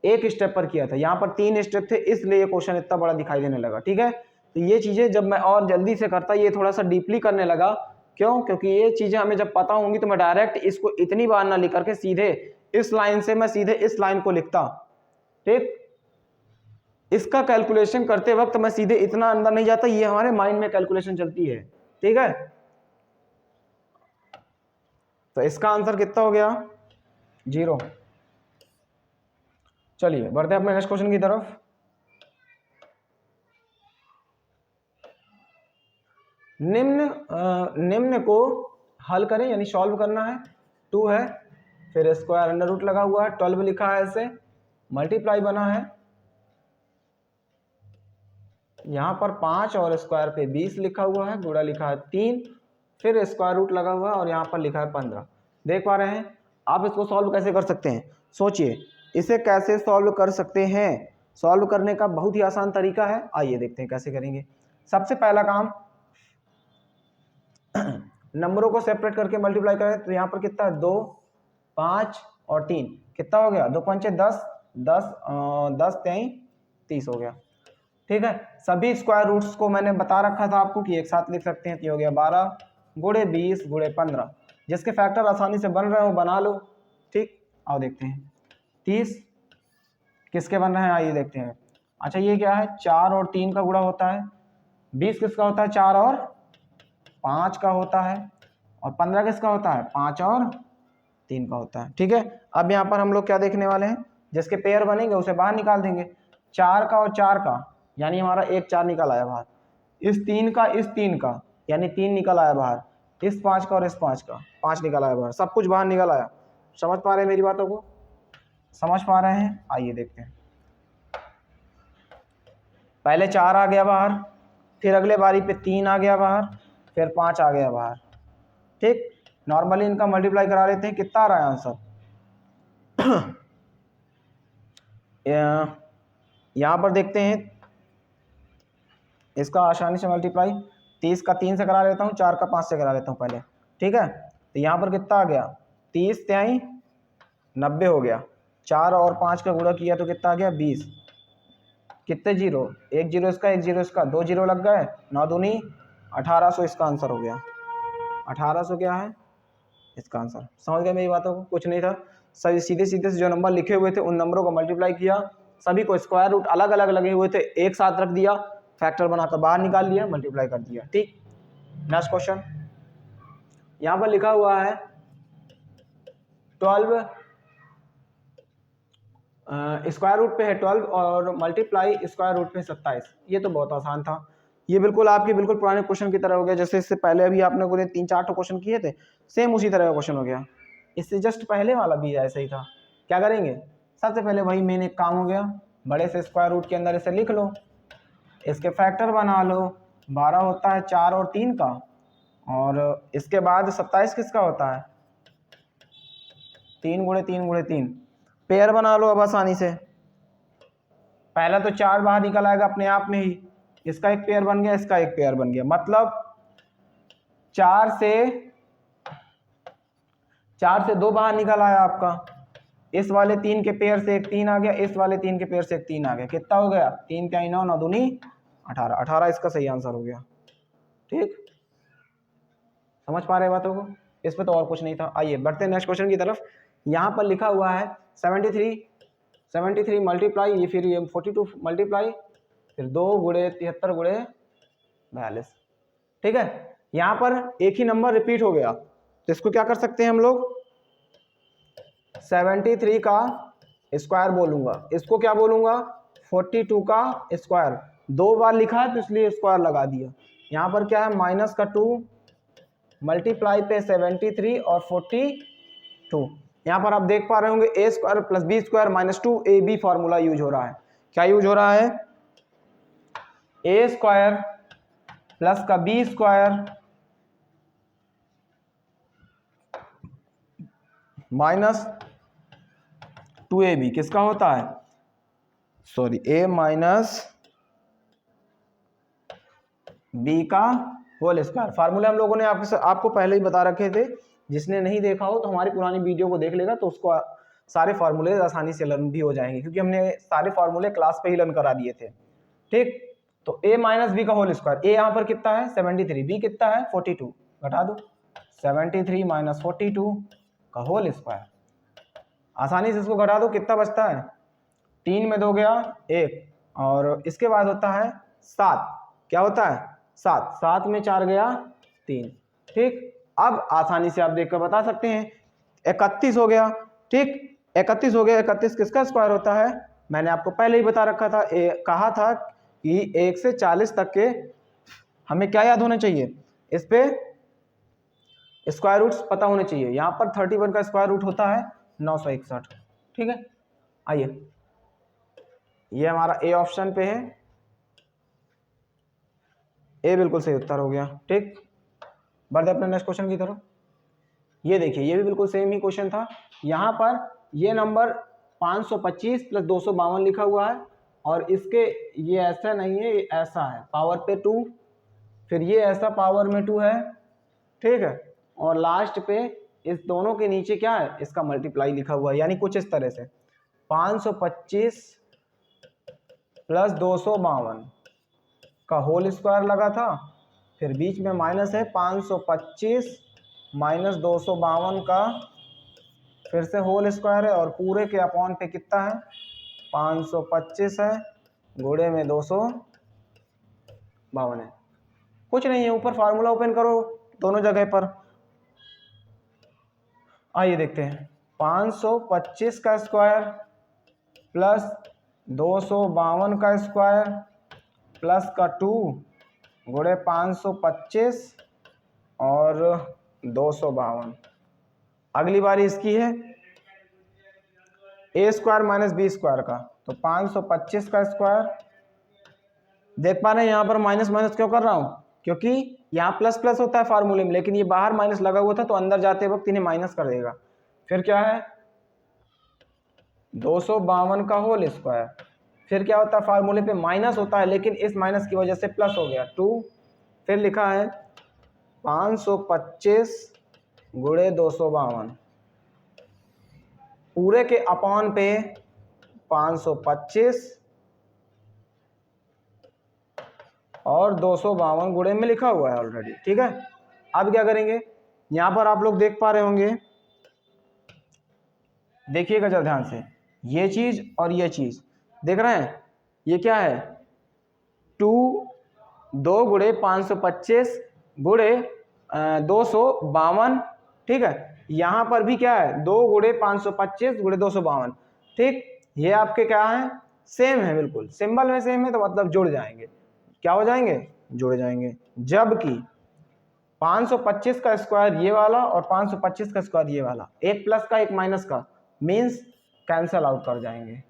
एक स्टेप पर किया था, यहाँ पर 3 स्टेप थे इसलिए ये क्वेश्चन इतना बड़ा दिखाई देने लगा, ठीक है। तो ये चीजें जब मैं और जल्दी से करता ये थोड़ा सा डीपली करने लगा क्यों? क्योंकि ये चीजें हमें जब पता होंगी तो मैं डायरेक्ट इसको इतनी बार ना लिख करके सीधे इस लाइन से मैं सीधे इस लाइन को लिखता, ठीक। इसका कैलकुलेशन करते वक्त मैं सीधे इतना अंदर नहीं जाता, ये हमारे माइंड में कैलकुलेशन चलती है, ठीक है। तो इसका आंसर कितना हो गया? 0। चलिए बढ़ते हैं अपने नेक्स्ट क्वेश्चन की तरफ। निम्न को हल करें, यानी सॉल्व करना है। 2 है, फिर स्क्वायर अंडर रूट लगा हुआ है, 12 लिखा है, ऐसे मल्टीप्लाई बना है, यहाँ पर 5 और स्क्वायर पे 20 लिखा हुआ है, गुणा लिखा है 3, फिर स्क्वायर रूट लगा हुआ है और यहाँ पर लिखा है 15। देख पा रहे हैं? आप इसको सॉल्व कैसे कर सकते हैं? सोचिए इसे कैसे सॉल्व कर सकते हैं। सॉल्व करने का बहुत ही आसान तरीका है, आइए देखते हैं कैसे करेंगे। सबसे पहला काम, नंबरों को सेपरेट करके मल्टीप्लाई करें तो यहाँ पर कितना है? 2, 5 और 3, कितना हो गया? 2 पंचे 10, 10 10 3 30 हो गया, ठीक है। सभी स्क्वायर रूट्स को मैंने बता रखा था आपको कि एक साथ लिख सकते हैं, तो हो गया 12 गुणे 20 गुणे 15। जिसके फैक्टर आसानी से बन रहे हो बना लो, ठीक। आओ देखते हैं 30 किसके बन रहे हैं, आइए देखते हैं। अच्छा ये क्या है? 4 और 3 का गुणा होता है। 20 किसका होता है? 4 और 5 का होता है। और 15 किसका होता है? 5 और 3 का होता है, ठीक है। अब यहाँ पर हम लोग क्या देखने वाले हैं? जिसके पेयर बनेंगे उसे बाहर निकाल देंगे। 4 का और 4 का, यानी हमारा 1 4 निकल आया बाहर। इस 3 का इस 3 का, यानी 3 निकल आया बाहर। इस 5 का और इस 5 का 5 निकल आया बाहर। सब कुछ बाहर निकल आया। समझ पा रहे हैं मेरी बातों को? समझ पा रहे हैं? आइए देखते हैं। पहले 4 आ गया बाहर, फिर अगले बारी पे 3 आ गया बाहर, फिर 5 आ गया बाहर, ठीक। नॉर्मली इनका मल्टीप्लाई करा लेते हैं, कितना आ रहा है आंसर? यहाँ पर देखते हैं इसका आसानी से मल्टीप्लाई। 30 का 3 से करा लेता हूँ, 4 का 5 से करा लेता हूँ पहले, ठीक है। तो यहाँ पर कितना आ गया? 30 3 90 हो गया। 4 और 5 का गुणा किया तो कितना आ गया? 20। कितने जीरो? 1 जीरो इसका, 1 जीरो इसका, 2 जीरो लग गए, 9 दूनी 1800 इसका आंसर हो गया। 1800 क्या है इसका आंसर? समझ गए मेरी बातों को? कुछ नहीं था, सही सीधे सीधे से जो नंबर लिखे हुए थे उन नंबरों को मल्टीप्लाई किया, सभी को स्क्वायर रूट अलग अलग लगे हुए थे एक साथ रख दिया, फैक्टर बनाकर बाहर निकाल लिया, मल्टीप्लाई कर दिया, ठीक। नेक्स्ट क्वेश्चन यहाँ पर लिखा हुआ है 12 स्क्वायर रूट पे है 12 और मल्टीप्लाई स्क्वायर रूट पे 27। ये तो बहुत आसान था, ये बिल्कुल आपके बिल्कुल पुराने क्वेश्चन की तरह हो गया। जैसे इससे पहले अभी आपने को 3-4 क्वेश्चन किए थे, सेम उसी तरह का क्वेश्चन हो गया। इससे जस्ट पहले वाला भी ऐसा ही था। क्या करेंगे? सबसे पहले वही मेन एक काम हो गया, बड़े से स्क्वायर रूट के अंदर इसे लिख लो, इसके फैक्टर बना लो। 12 होता है 4 और 3 का, और इसके बाद 27 किसका होता है? 3 गुणे 3 गुणे 3। पेयर बना लो अब आसानी से। पहला तो 4 बाहर निकल आएगा अपने आप में ही, इसका एक पेयर बन गया, इसका एक पेयर बन गया, मतलब 4 से 2 बाहर निकल आया आपका। इस वाले 3 के पेयर से एक 3 आ गया, इस वाले 3 के पेयर से एक 3 आ गया। कितना हो गया? 3 3 9 9 दूनी 18। 18 इसका सही आंसर हो गया, ठीक। समझ पा रहे बातों को? इसमें तो और कुछ नहीं था। आइए बढ़ते हैं नेक्स्ट क्वेश्चन की तरफ। यहाँ पर लिखा हुआ है 73 मल्टीप्लाई, ये फिर ये 42 मल्टीप्लाई, फिर 2 गुणे 73 गुणे 42, ठीक है। यहाँ पर एक ही नंबर रिपीट हो गया, तो इसको क्या कर सकते हैं हम लोग? 73 का स्क्वायर बोलूंगा, इसको क्या बोलूंगा? 42 का स्क्वायर। 2 बार लिखा है तो इसलिए स्क्वायर लगा दिया। यहाँ पर क्या है? माइनस का 2 मल्टीप्लाई पे 73 और 42। यहाँ पर आप देख पा रहे होंगे A square plus B square minus 2ab formula use हो रहा है। क्या यूज हो रहा है? ए स्क्वायर प्लस का बी स्क्वायर माइनस 2ab किसका होता है? सॉरी, a माइनस बी का होल स्क्वायर। फार्मूला हम लोगों ने आपको पहले ही बता रखे थे, जिसने नहीं देखा हो तो हमारी पुरानी वीडियो को देख लेगा, तो उसको सारे फार्मूले आसानी से लर्न भी हो जाएंगे, क्योंकि हमने सारे फार्मूले क्लास पे ही लर्न करा दिए थे, ठीक। तो a माइनस बी का होल स्क्वायर, a यहाँ पर कितना है? 73, b कितना है? 42। घटा दो, 73 माइनस 42 का होल स्क्वायर। आसानी से इसको घटा दो, कितना बचता है, 3 में 2 गया 1, और इसके बाद होता है 7, क्या होता है 7, 7 में 4 गया 3। ठीक, अब आसानी से आप देखकर बता सकते हैं 31 हो गया। ठीक, 31 हो गया। 31 किसका स्क्वायर होता है, मैंने आपको पहले ही बता रखा था, कहा था कि 1 से 40 तक के हमें क्या याद होना चाहिए, इस पे स्क्वायर रूट्स पता होने चाहिए। यहाँ पर 31 का स्क्वायर रूट होता है 961। ठीक है, आइए ये हमारा ए ऑप्शन पे है, ए बिल्कुल सही उत्तर हो गया। ठीक, बढ़ते अपने नेक्स्ट क्वेश्चन की तरफ। ये देखिए, ये भी बिल्कुल सेम ही क्वेश्चन था। यहाँ पर ये नंबर 525 प्लस 252 लिखा हुआ है, और इसके ये ऐसा नहीं है, ये ऐसा है पावर पे 2, फिर ये ऐसा पावर में 2 है। ठीक है, और लास्ट पे इस दोनों के नीचे क्या है, इसका मल्टीप्लाई लिखा हुआ है, यानी कुछ इस तरह से 525 प्लस 252 का होल स्क्वायर लगा था, फिर बीच में माइनस है 525 माइनस 252 का फिर से होल स्क्वायर है, और पूरे के अपॉन पे कितना है 525 है, गुणे में 252 है। कुछ नहीं है, ऊपर फार्मूला ओपन करो दोनों जगह पर। आइए देखते हैं, 525 का स्क्वायर प्लस 252 का स्क्वायर प्लस का 2 गुणे 525 और 252। अगली बारी इसकी है A square minus B square का, तो 525 का स्क्वायर, देख पा रहे हैं यहाँ पर माइनस माइनस क्यों कर रहा हूँ, क्योंकि यहाँ प्लस प्लस होता है फार्मूले में, लेकिन ये बाहर माइनस लगा हुआ था तो अंदर जाते वक्त इन्हें माइनस कर देगा। फिर क्या है 252 का होल स्क्वायर, फिर क्या होता है फार्मूले पे माइनस होता है, लेकिन इस माइनस की वजह से प्लस हो गया 2, फिर लिखा है 525 गुणे 252, पूरे के अपॉन पे 525 और 252 गुणे में लिखा हुआ है ऑलरेडी। ठीक है, अब क्या करेंगे, यहां पर आप लोग देख पा रहे होंगे, देखिएगा जरा ध्यान से, ये चीज और ये चीज देख रहे हैं, ये क्या है 2 गुणे 525 गुणे 252। ठीक है, यहां पर भी क्या है 2 गुणे 525 गुणे 252। ठीक, ये आपके क्या है सेम है, बिल्कुल सिंबल में सेम है, तो मतलब जुड़ जाएंगे, क्या हो जाएंगे, जुड़ जाएंगे। जबकि 525 का स्क्वायर ये वाला और 525 का स्क्वायर ये वाला, एक प्लस का एक माइनस का, मीन्स कैंसल आउट कर जाएंगे।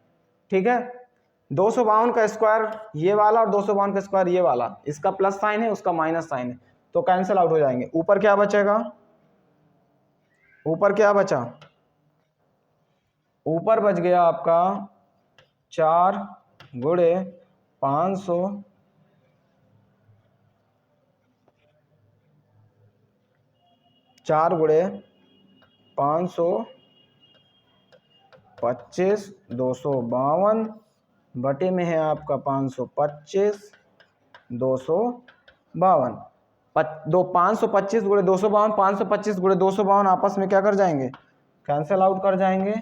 ठीक है, 252 का स्क्वायर ये वाला और 252 का स्क्वायर ये वाला, इसका प्लस साइन है उसका माइनस साइन है, तो कैंसल आउट हो जाएंगे। ऊपर क्या बचेगा, ऊपर क्या बचा, ऊपर बच गया आपका 4 गुणे 500 4 गुणे 525 252 बटे में है आपका 525 252, 525 गुणे 252, 525 गुणे 252 आपस में क्या कर जाएंगे, कैंसिल आउट कर जाएंगे,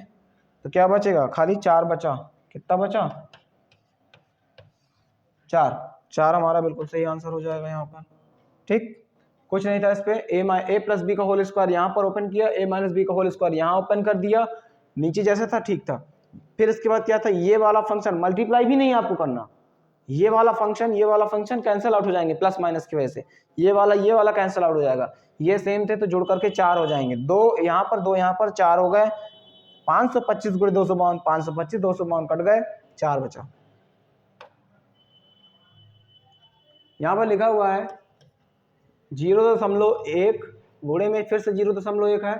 तो क्या बचेगा, खाली 4 बचा। कितना बचा, 4 हमारा बिल्कुल सही आंसर हो जाएगा यहाँ पर। ठीक, कुछ नहीं था इस पे, ए प्लस बी का होल स्क्वायर यहाँ पर ओपन किया, ए माइनस बी का होल स्क्वायर यहाँ ओपन कर दिया, नीचे जैसे था ठीक था। फिर इसके बाद क्या था, ये वाला फंक्शन मल्टीप्लाई भी नहीं आपको करना, ये वाला फंक्शन कैंसिल आउट हो जाएंगे प्लस माइनस की वजह से, ये वाला कैंसिल आउट हो जाएगा, ये सेम थे तो जुड़ करके 4 हो जाएंगे, 2 यहाँ पर 2 यहाँ पर 4 हो गए, 525 गुणे 252, 525 252 कट गए, 4 बचा। यहाँ पर लिखा हुआ है 0.1 गुणे में फिर से 0.1 है,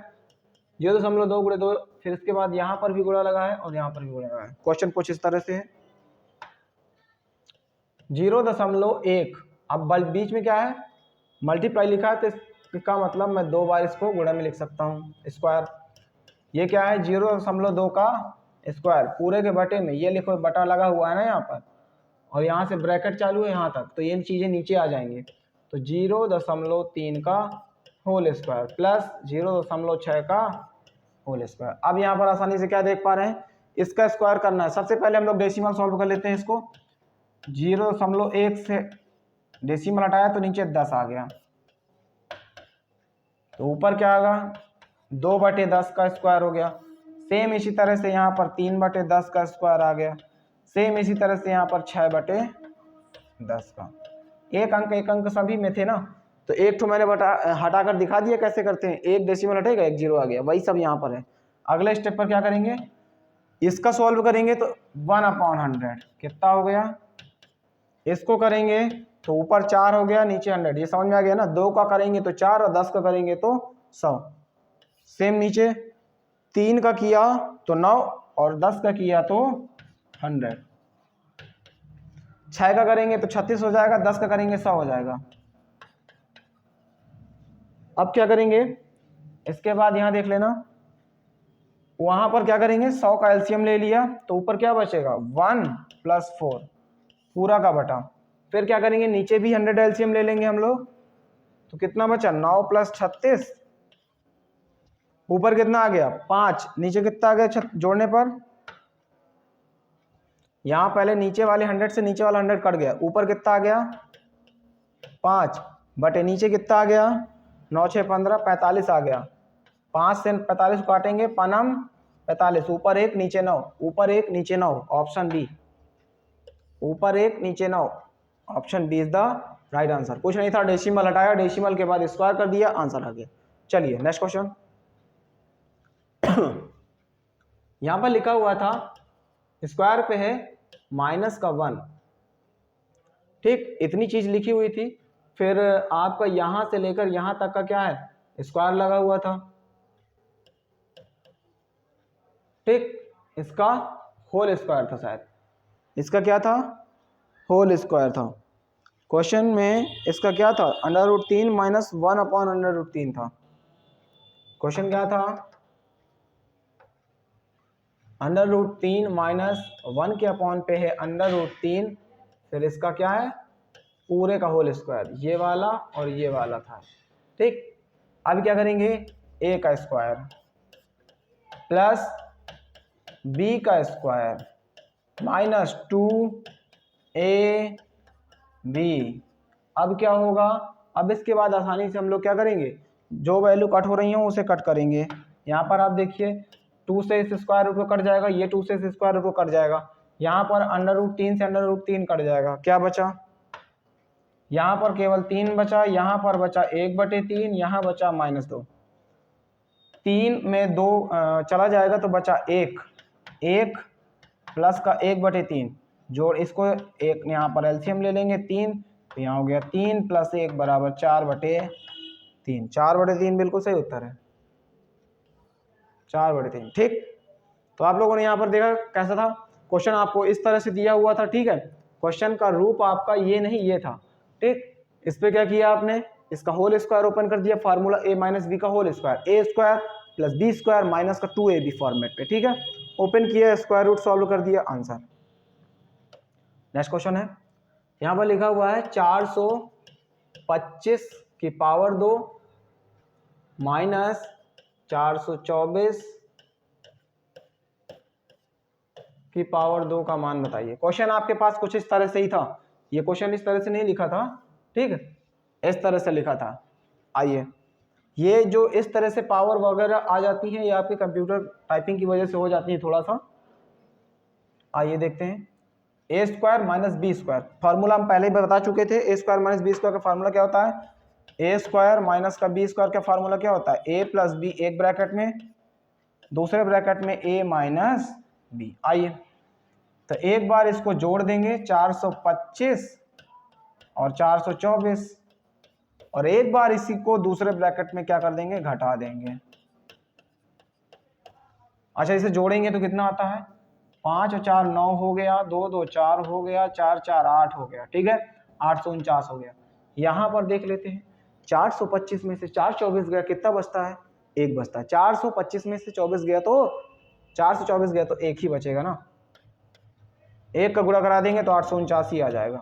0.2 गुणे 2, फिर इसके बाद यहाँ पर भी गुणा लगा है और यहाँ पर भी गुणा लगा है। क्वेश्चन कुछ इस तरह से है 0.1, अब बीच में क्या है मल्टीप्लाई लिखा है, तो इसका मतलब मैं 2 बार इसको गुणा में लिख सकता हूँ स्क्वायर। ये क्या है 0.2 का स्क्वायर पूरे के बटे में, ये लिखो बटा लगा हुआ है ना यहाँ पर, और यहाँ से ब्रैकेट चालू है यहाँ तक, तो ये चीजें नीचे आ जाएंगे, तो 0.3 का होल स्क्वायर प्लस 0.6 का होल स्क्वायर। अब यहाँ पर आसानी से क्या देख पा रहे हैं, इसका स्क्वायर करना है। सबसे पहले हम लोग डेसिमल सॉल्व कर लेते हैं इसको। 0.1 से डेसिमल हटाया तो नीचे 10 आ गया, तो ऊपर क्या आएगा 2/10 का स्क्वायर हो गया। सेम इसी तरह से यहाँ पर 3/10 का स्क्वायर आ गया। सेम इसी तरह से यहाँ पर 6/10 का। एक अंक सभी में थे ना, तो एक तो मैंने हटा कर दिखा दिया कैसे करते हैं। एक डेसिमल हटेगा, एक जीरो आ गया, वही सब यहाँ पर है। अगले स्टेप पर क्या करेंगे, इसका सॉल्व करेंगे तो 1/100 कितना हो गया। इसको करेंगे तो ऊपर 4 हो गया, नीचे 100। ये समझ में आ गया ना। 2 का करेंगे तो 4 और 10 का करेंगे तो 100। सेम नीचे 3 का किया तो 9 और 10 का किया तो 100। 6 का करेंगे तो 36 हो जाएगा, 10 का करेंगे 100 हो जाएगा। अब क्या करेंगे, इसके बाद यहाँ देख लेना, वहां पर क्या करेंगे 100 का एलसीएम ले लिया तो ऊपर क्या बचेगा 1 + 4 पूरा का बटा। फिर क्या करेंगे, नीचे भी 100 एलसीएम ले लेंगे हम लोग, तो कितना बचा 9 + 36, ऊपर कितना आ गया 5, नीचे कितना आ गया जोड़ने पर। यहां पहले नीचे वाले 100 से नीचे वाला 100 कट गया, ऊपर कितना आ गया 5 बटे नीचे कितना आ गया 9 6 15 45 आ गया। 5 से 45 काटेंगे, पनम 45, ऊपर 1 नीचे 9, ऊपर 1 नीचे 9, ऑप्शन बी। ऊपर 1 नीचे 9, option B is the right answer. कुछ नहीं था, डेसिमल हटाया, डेसिमल के बाद स्क्वायर कर दिया, आंसर आ गया। चलिए नेक्स्ट क्वेश्चन। यहां पर लिखा हुआ था स्क्वायर पे है -1, ठीक, इतनी चीज लिखी हुई थी। फिर आपका यहां से लेकर यहां तक का क्या है स्क्वायर लगा हुआ था, ठीक, इसका होल स्क्वायर था शायद। इसका क्या था, होल स्क्वायर था। क्वेश्चन में इसका क्या था √3 - 1/√3 था। क्वेश्चन क्या था, √3 - 1 के अपॉन पे है √3, फिर इसका क्या है पूरे का होल स्क्वायर, ये वाला और ये वाला था, ठीक। अब क्या करेंगे, a का स्क्वायर प्लस b का स्क्वायर -2ab। अब क्या होगा, अब इसके बाद आसानी से हम लोग क्या करेंगे, जो वैल्यू कट हो रही है उसे कट करेंगे। यहाँ पर आप देखिए 2 से इस स्क्वायर रूट को कट जाएगा, ये 2 से इस स्क्वायर रूट को कट जाएगा, यहाँ पर √3 से √3 कट जाएगा, क्या बचा, यहाँ पर केवल 3 बचा, यहाँ पर बचा 1/3, यहाँ बचा -2। 3 में 2 चला जाएगा तो बचा 1 प्लस का 1/3 जोड़, इसको एक यहाँ पर एलसीएम ले लेंगे 3, तो यहाँ हो गया 3 + 1 = 4/3। 4/3 बिल्कुल सही उत्तर है, 4/3, ठीक। तो आप लोगों ने यहाँ पर देखा कैसा था क्वेश्चन, आपको इस तरह से दिया हुआ था, ठीक है। क्वेश्चन का रूप आपका ये नहीं ये था, ठीक। इस पे क्या किया आपने, इसका होल स्क्वायर ओपन कर दिया, फार्मूला a - b का whole square, a² + b² minus का 2ab फॉर्मेट पे, ठीक है। ओपन किया, स्क्वायर रूट सॉल्व कर दिया, आंसर। नेक्स्ट क्वेश्चन है, यहाँ पर लिखा हुआ है 425 की पावर 2 माइनस 424 की पावर 2 का मान बताइए। क्वेश्चन आपके पास कुछ इस तरह से ही था, ये क्वेश्चन इस तरह से नहीं लिखा था, ठीक है, इस तरह से लिखा था। आइए, ये जो इस तरह से पावर वगैरह आ जाती है, ये आपके कंप्यूटर टाइपिंग की वजह से हो जाती है थोड़ा सा। आइए देखते हैं, a² - b², फार्मूला हम पहले ही बता चुके थे। a² - b² का फार्मूला क्या होता है, a² - का b² का फार्मूला क्या होता है, a + b एक ब्रैकेट में, दूसरे ब्रैकेट में a - b। आइए तो एक बार इसको जोड़ देंगे 425 और 424, और एक बार इसी को दूसरे ब्रैकेट में क्या कर देंगे, घटा देंगे। अच्छा, इसे जोड़ेंगे तो कितना आता है, 5 और 4 9 हो गया, 2 2 4 हो गया, 4 4 8 हो गया, ठीक है, 849 हो गया। यहाँ पर देख लेते हैं, 425 में से 4 24 गया, कितना बचता है, 1 बचता है। 425 में से 24 गया तो 4 से 24 गया तो 1 ही बचेगा ना, 1 का गुणा करा देंगे तो 849 ही आ जाएगा।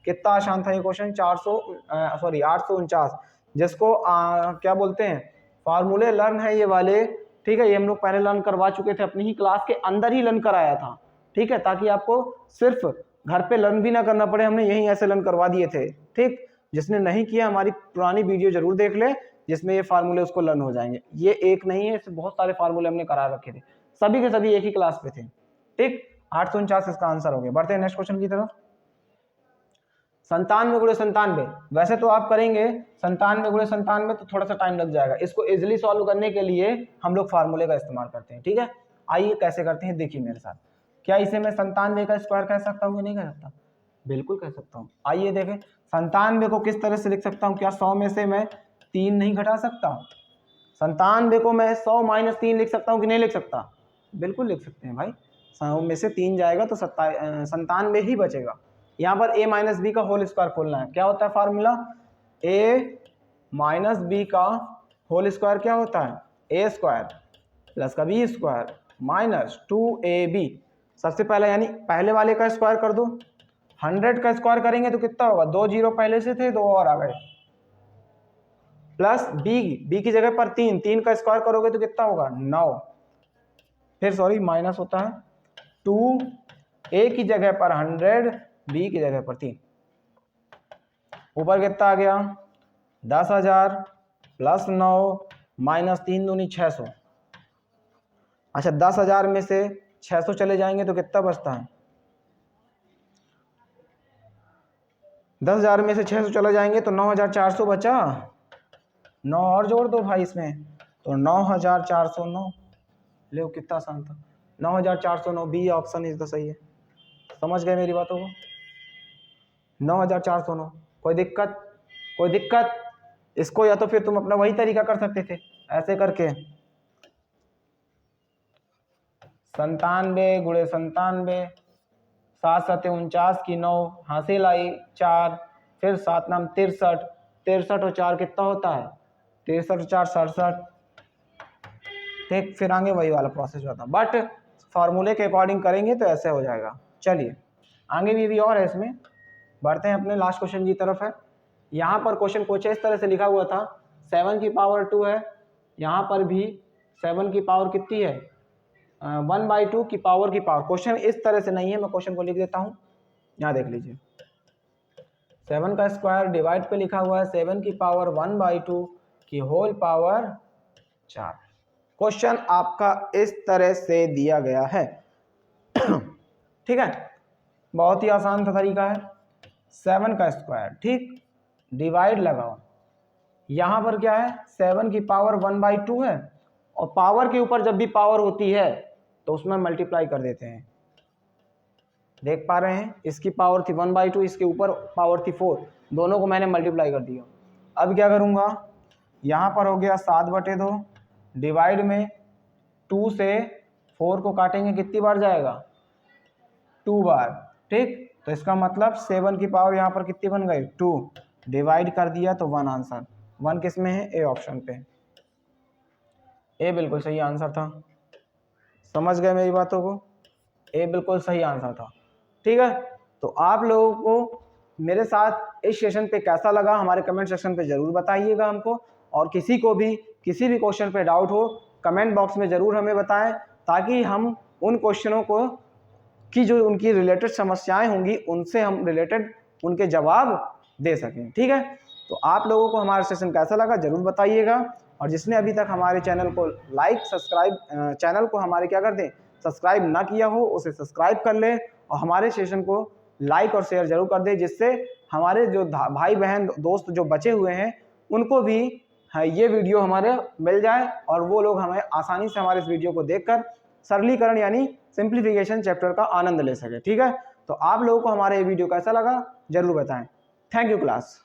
कितना आसान था ये क्वेश्चन, 849। जिसको क्या बोलते हैं, फार्मूले लर्न है ये वाले, ठीक है। ये हम लोग पहले लर्न करवा चुके थे, अपनी ही क्लास के अंदर ही लर्न कराया था, ठीक है, ताकि आपको सिर्फ घर पे लर्न भी ना करना पड़े, हमने यहीं ऐसे लर्न करवा दिए थे, ठीक। जिसने नहीं किया हमारी पुरानी वीडियो जरूर देख ले, जिसमें ये फार्मूले उसको लर्न हो जाएंगे। ये एक नहीं है, इससे बहुत सारे फार्मूले हमने करा रखे थे, सभी के सभी एक ही क्लास पे थे, ठीक। 849 इसका आंसर हो गया। बढ़ते हैं नेक्स्ट क्वेश्चन की तरफ। 97 गुणे 97, वैसे तो आप करेंगे 97 गुणे 97 तो थोड़ा सा टाइम लग जाएगा। इसको इजिली सॉल्व करने के लिए हम लोग फार्मूले का इस्तेमाल करते हैं, ठीक है। आइए कैसे करते हैं देखिए मेरे साथ। क्या इसे मैं 97 का स्क्वायर कह सकता हूँ कि नहीं कह सकता? बिल्कुल कह सकता हूँ। आइए देखें 97 को किस तरह से लिख सकता हूँ। क्या 100 में से मैं 3 नहीं घटा सकता? 97 को मैं 100 - 3 लिख सकता हूँ कि नहीं लिख सकता? बिल्कुल लिख सकते हैं भाई। 100 में से 3 जाएगा तो 97 ही बचेगा। यहाँ पर a - b का होल स्क्वायर खोलना है। क्या होता है फार्मूला? a - b का होल स्क्वायर क्या होता है? a स्क्वायर प्लस का b स्क्वायर माइनस 2ab। सबसे पहले यानी पहले वाले का स्क्वायर कर दो। 100 का स्क्वायर करेंगे तो कितना होगा? 2 जीरो पहले से थे, 2 और आ गए, प्लस b की जगह पर 3 का स्क्वायर करोगे तो कितना होगा? 9। फिर सॉरी माइनस होता है 2, a की जगह पर 100, b की जगह पर 3। ऊपर कितना आ गया? 10,000 प्लस 9 माइनस 3 दूनी 600। अच्छा 10,000 में से 600 चले जाएंगे तो कितना बचता है? 10,000 में से 600 चले जाएंगे तो 9,400 बचा। 9 और जोड़ दो भाई इसमें, तो 9,409। ले कितना आसान था, 9,409। बी ऑप्शन इज द सही है। समझ गए मेरी बातों को? 9,409। कोई दिक्कत? कोई दिक्कत? इसको या तो फिर तुम अपना वही तरीका कर सकते थे, ऐसे करके 97 गुणे 97, 7 7 49 की 9 हासिल आई 4, फिर 7 नाम 63, 63 और 4 कितना होता है? 63 और 4 67। ठीक, फिर आगे वही वाला प्रोसेस होता है, बट फार्मूले के अकॉर्डिंग करेंगे तो ऐसे हो जाएगा। चलिए आगे भी और है इसमें। बढ़ते हैं अपने लास्ट क्वेश्चन की तरफ है। यहाँ पर क्वेश्चन कुछ इस तरह से लिखा हुआ था, 7 की पावर 2 है, यहाँ पर भी 7 की पावर कितनी है? 1/2 की पावर क्वेश्चन इस तरह से नहीं है, मैं क्वेश्चन को लिख देता हूँ, यहाँ देख लीजिए। 7 का स्क्वायर डिवाइड पे लिखा हुआ है 7 की पावर 1/2 की होल पावर 4। क्वेश्चन आपका इस तरह से दिया गया है। ठीक है, बहुत ही आसान सा तरीका है। 7 का स्क्वायर, ठीक, डिवाइड लगाओ। यहाँ पर क्या है? 7 की पावर 1/2 है, और पावर के ऊपर जब भी पावर होती है तो उसमें मल्टीप्लाई कर देते हैं। देख पा रहे हैं, इसकी पावर थी 1/2, इसके ऊपर पावर थी 4, दोनों को मैंने मल्टीप्लाई कर दिया। अब क्या करूँगा, यहाँ पर हो गया 7/2, डिवाइड में 2 से 4 को काटेंगे, कितनी बार जाएगा? 2 बार। ठीक, तो इसका मतलब 7 की पावर यहाँ पर कितनी बन गई? 2, डिवाइड कर दिया तो 1 आंसर। 1 किस में है? ए ऑप्शन पे। ए बिल्कुल सही आंसर था। समझ गए मेरी बातों को? ए बिल्कुल सही आंसर था। ठीक है, तो आप लोगों को मेरे साथ इस सेशन पे कैसा लगा हमारे कमेंट सेक्शन पे जरूर बताइएगा हमको, और किसी को भी किसी भी क्वेश्चन पे डाउट हो कमेंट बॉक्स में ज़रूर हमें बताएं, ताकि हम उन क्वेश्चनों को की जो उनकी रिलेटेड समस्याएं होंगी उनसे हम रिलेटेड उनके जवाब दे सकें। ठीक है, तो आप लोगों को हमारा सेशन कैसा लगा ज़रूर बताइएगा, और जिसने अभी तक हमारे चैनल को चैनल को हमारे क्या कर दें, सब्सक्राइब ना किया हो उसे सब्सक्राइब कर ले, और हमारे सेशन को लाइक और शेयर जरूर कर दे, जिससे हमारे जो भाई बहन दोस्त जो बचे हुए हैं उनको भी ये वीडियो हमारे मिल जाए, और वो लोग हमें आसानी से हमारे इस वीडियो को देखकर सरलीकरण यानी सिंप्लीफिकेशन चैप्टर का आनंद ले सके। ठीक है, तो आप लोगों को हमारा ये वीडियो कैसा लगा जरूर बताएं। Thank you class.